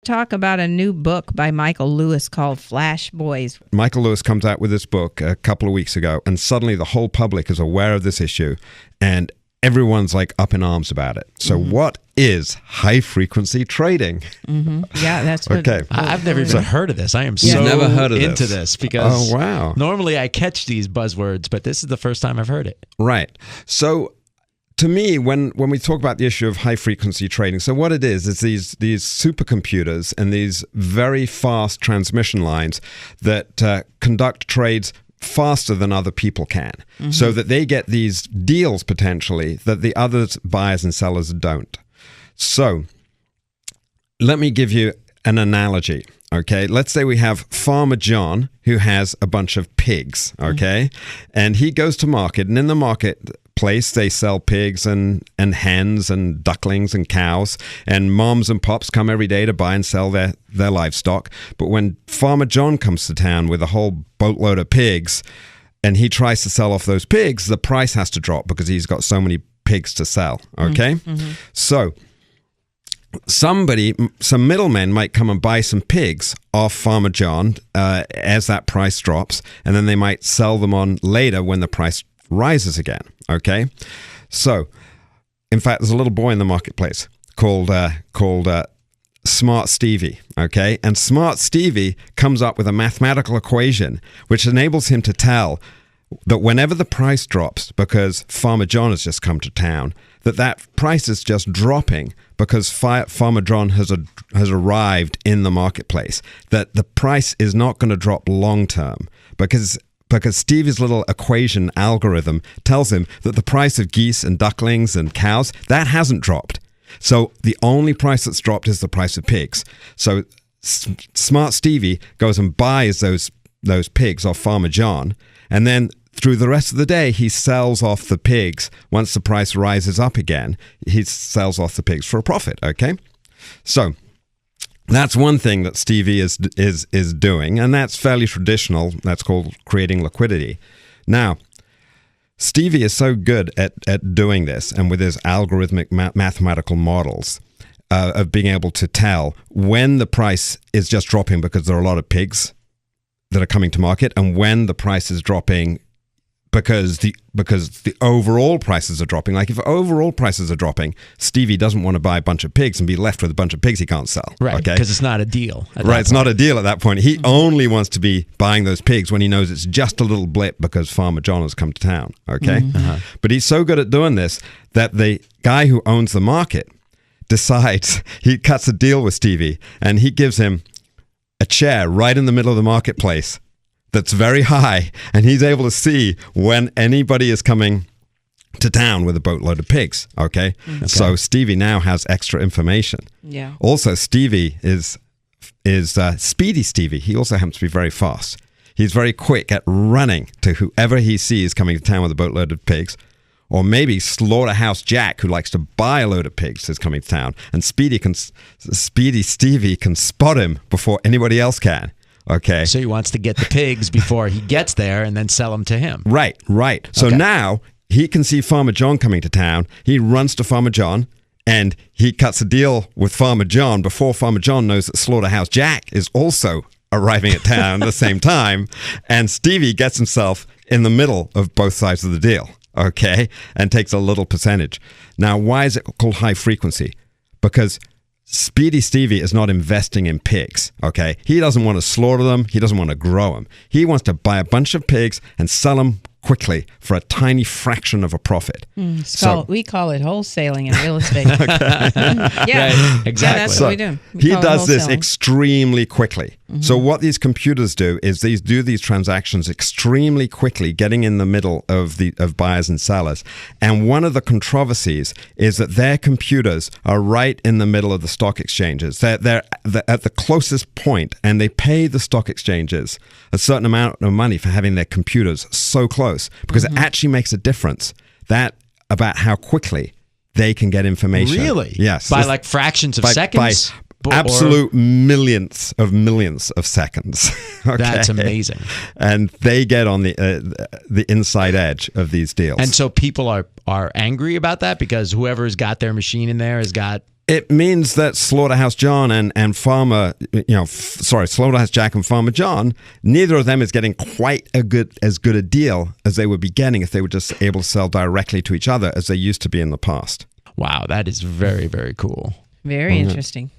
talk about a new book by Michael Lewis called Flash Boys. Michael Lewis comes out with this book a couple of weeks ago, and suddenly the whole public is aware of this issue, and everyone's like up in arms about it. So what is high-frequency trading? Yeah, that's what... Okay. I've never even heard of this. I am so never heard of into this because wow. normally I catch these buzzwords, but this is the first time I've heard it. Right. So to me, when we talk about the issue of high-frequency trading, so what it is these supercomputers and these very fast transmission lines that conduct trades faster than other people can, so that they get these deals potentially that the other buyers and sellers don't. So let me give you an analogy. Okay, let's say we have Farmer John who has a bunch of pigs, okay, and he goes to market, and in the marketplace they sell pigs and hens and ducklings and cows, and moms and pops come every day to buy and sell their livestock. But when Farmer John comes to town with a whole boatload of pigs and he tries to sell off those pigs, the price has to drop because he's got so many pigs to sell, okay? So some middlemen might come and buy some pigs off Farmer John as that price drops, and then they might sell them on later when the price rises again, okay? So, in fact, there's a little boy in the marketplace called Smart Stevie, okay? And Smart Stevie comes up with a mathematical equation which enables him to tell that whenever the price drops because Farmer John has just come to town, that price is just dropping because Farmer John has arrived in the marketplace, that the price is not going to drop long term because Stevie's little equation algorithm tells him that the price of geese and ducklings and cows, that hasn't dropped. So the only price that's dropped is the price of pigs. So Smart Stevie goes and buys those pigs off Farmer John, and then through the rest of the day, he sells off the pigs. Once the price rises up again, he sells off the pigs for a profit, okay? So that's one thing that Stevie is doing, and that's fairly traditional. That's called creating liquidity. Now, Stevie is so good at doing this, and with his algorithmic mathematical models of being able to tell when the price is just dropping because there are a lot of pigs that are coming to market, and when the price is dropping because the overall prices are dropping. Like if overall prices are dropping, Stevie doesn't want to buy a bunch of pigs and be left with a bunch of pigs he can't sell. Right, okay? Because it's not a deal. Right, it's not a deal at that point. He only wants to be buying those pigs when he knows it's just a little blip because Farmer John has come to town, okay? But he's so good at doing this that the guy who owns the market decides, he cuts a deal with Stevie, and he gives him a chair right in the middle of the marketplace that's very high, and he's able to see when anybody is coming to town with a boatload of pigs, okay? So Stevie now has extra information. Yeah. Also, Stevie is Speedy Stevie. He also happens to be very fast. He's very quick at running to whoever he sees coming to town with a boatload of pigs. Or maybe Slaughterhouse Jack, who likes to buy a load of pigs, is coming to town, and Speedy Stevie can spot him before anybody else can. Okay. So he wants to get the pigs before he gets there and then sell them to him. Right. So now he can see Farmer John coming to town. He runs to Farmer John, and he cuts a deal with Farmer John before Farmer John knows that Slaughterhouse Jack is also arriving at town at the same time. And Stevie gets himself in the middle of both sides of the deal. Okay, and takes a little percentage. Now, why is it called high frequency? Because Speedy Stevie is not investing in pigs, okay? He doesn't want to slaughter them. He doesn't want to grow them. He wants to buy a bunch of pigs and sell them quickly for a tiny fraction of a profit. We call it wholesaling in real estate. Yeah, exactly. Yeah, that's what we do. He does this extremely quickly. So what these computers do is these transactions extremely quickly, getting in the middle of buyers and sellers. And one of the controversies is that their computers are right in the middle of the stock exchanges. They're at the closest point, and they pay the stock exchanges a certain amount of money for having their computers so close, because it actually makes a difference about how quickly they can get information. Really? Yes. By like fractions of seconds? By absolute millions of seconds. Okay? That's amazing. And they get on the inside edge of these deals. And so people are angry about that because whoever's got their machine in there has got It means that Slaughterhouse John and Farmer, Slaughterhouse Jack and Farmer John, neither of them is getting quite as good a deal as they would be getting if they were just able to sell directly to each other as they used to be in the past. Wow, that is very, very cool. Very interesting.